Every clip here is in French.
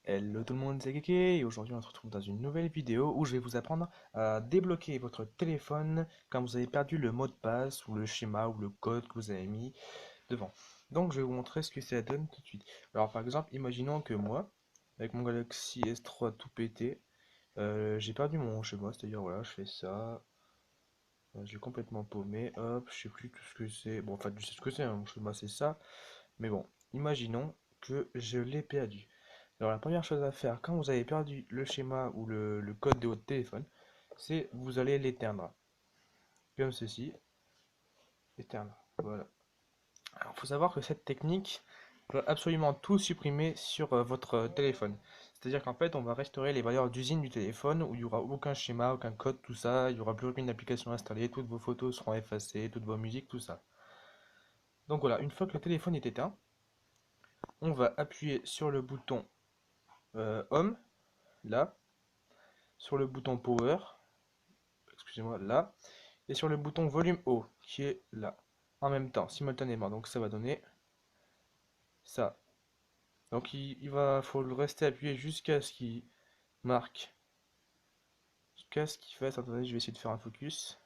Hello tout le monde, c'est Keke et aujourd'hui on se retrouve dans une nouvelle vidéo où je vais vous apprendre à débloquer votre téléphone quand vous avez perdu le mot de passe ou le schéma ou le code que vous avez mis devant. Donc je vais vous montrer ce que ça donne tout de suite. Alors par exemple, imaginons que moi, avec mon Galaxy S3 tout pété, j'ai perdu mon schéma, c'est-à-dire voilà, je fais ça, j'ai complètement paumé, hop, je sais plus tout ce que c'est. Bon, enfin, je sais ce que c'est, hein, mon schéma c'est ça, mais bon, imaginons que je l'ai perdu. Alors la première chose à faire quand vous avez perdu le schéma ou le code de votre téléphone, c'est vous allez l'éteindre. Comme ceci, éteindre. Voilà. Alors il faut savoir que cette technique va absolument tout supprimer sur votre téléphone. C'est-à-dire qu'en fait on va restaurer les valeurs d'usine du téléphone où il n'y aura aucun schéma, aucun code, tout ça, il n'y aura plus aucune application installée, toutes vos photos seront effacées, toutes vos musiques, tout ça. Donc voilà, une fois que le téléphone est éteint, on va appuyer sur le bouton Home, là, sur le bouton Power, excusez-moi, là, et sur le bouton volume haut, qui est là, en même temps, simultanément. Donc ça va donner ça. Donc faut le rester appuyé jusqu'à ce qu'il marque, jusqu'à ce qu'il fasse, attendez, je vais essayer de faire un focus.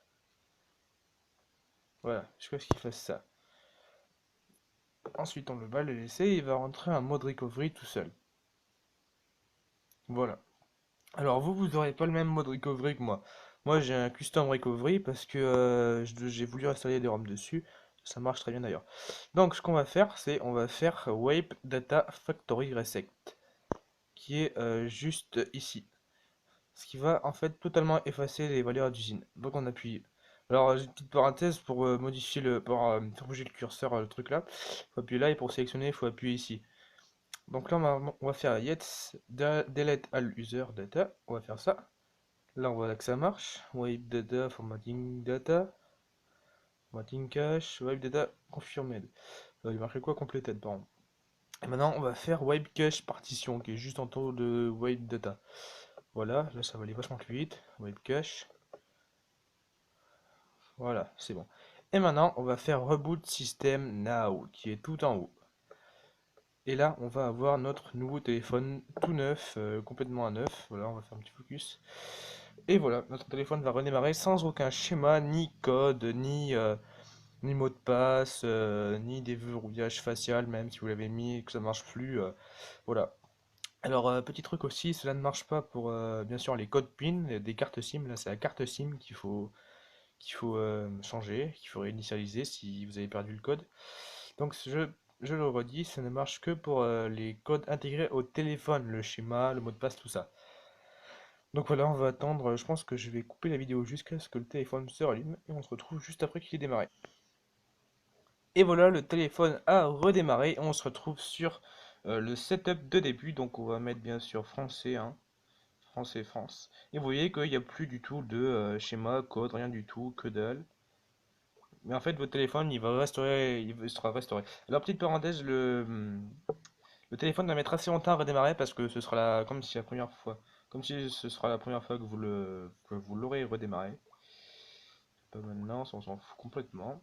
Voilà, jusqu'à ce qu'il fasse ça. Ensuite, on va le laisser, il va rentrer en mode recovery tout seul. Voilà. Alors vous n'aurez pas le même mode recovery que moi. Moi j'ai un custom recovery parce que j'ai voulu installer des ROM dessus. Ça marche très bien d'ailleurs. Donc ce qu'on va faire, c'est on va faire Wipe Data Factory Reset, qui est juste ici. Ce qui va en fait totalement effacer les valeurs d'usine. Donc on appuie. Alors j'ai une petite parenthèse pour modifier faire bouger le curseur, le truc là. Faut appuyer là et pour sélectionner, il faut appuyer ici. Donc là on va faire Yes Delete All User Data. On va faire ça. Là, on voit que ça marche. Wipe data, formatting cache, wipe data confirmed. Il marquait quoi completed, pardon. Et maintenant, on va faire wipe cache partition, qui est juste en dessous de wipe data. Voilà, là, ça va aller vachement plus vite. Wipe cache. Voilà, c'est bon. Et maintenant, on va faire reboot system now, qui est tout en haut. Et là, on va avoir notre nouveau téléphone tout neuf, complètement à neuf. Voilà, on va faire un petit focus. Et voilà, notre téléphone va redémarrer sans aucun schéma, ni code, ni mot de passe, ni déverrouillage facial, même si vous l'avez mis et que ça ne marche plus. Voilà. Alors, petit truc aussi, cela ne marche pas pour, bien sûr, les codes PIN des cartes SIM. Là, c'est la carte SIM qu'il faut changer, qu'il faut réinitialiser si vous avez perdu le code. Donc, je le redis, ça ne marche que pour les codes intégrés au téléphone, le schéma, le mot de passe, tout ça. Donc voilà, on va attendre. Je pense que je vais couper la vidéo jusqu'à ce que le téléphone se rallume et on se retrouve juste après qu'il ait démarré. Et voilà, le téléphone a redémarré. On se retrouve sur le setup de début. Donc on va mettre bien sûr français, hein, français, France. Et vous voyez qu'il n'y a plus du tout de schéma, code, rien du tout, que dalle. Mais en fait, votre téléphone, il sera restauré. Alors petite parenthèse, le téléphone va mettre assez longtemps à redémarrer parce que ce sera comme si la première fois, comme si ce sera la première fois que vous l'aurez redémarré. Pas maintenant, ça, on s'en fout complètement.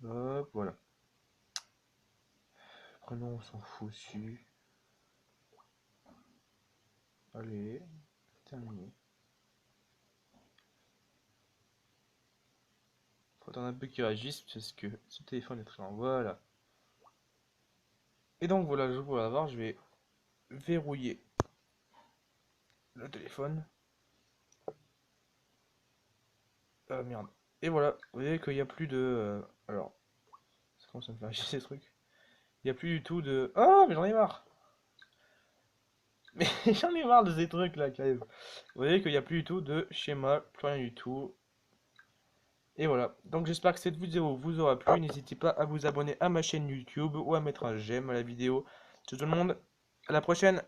Hop, voilà. Prénom, on s'en fout aussi. Allez, terminé. Faut attendre un peu qu'il réagisse parce que ce téléphone est très lent. Voilà. Et donc voilà, je vous l'avoir, je vais verrouiller le téléphone. Ah merde. Et voilà, vous voyez qu'il n'y a plus de. Alors, ça commence à me faire chier ces trucs. Il n'y a plus du tout de. Ah, mais j'en ai marre! Mais j'en ai marre de ces trucs là qui arrivent. Vous voyez qu'il n'y a plus du tout de schéma, plus rien du tout. Et voilà. Donc j'espère que cette vidéo vous aura plu. N'hésitez pas à vous abonner à ma chaîne YouTube ou à mettre un j'aime à la vidéo. Ciao tout le monde, à la prochaine!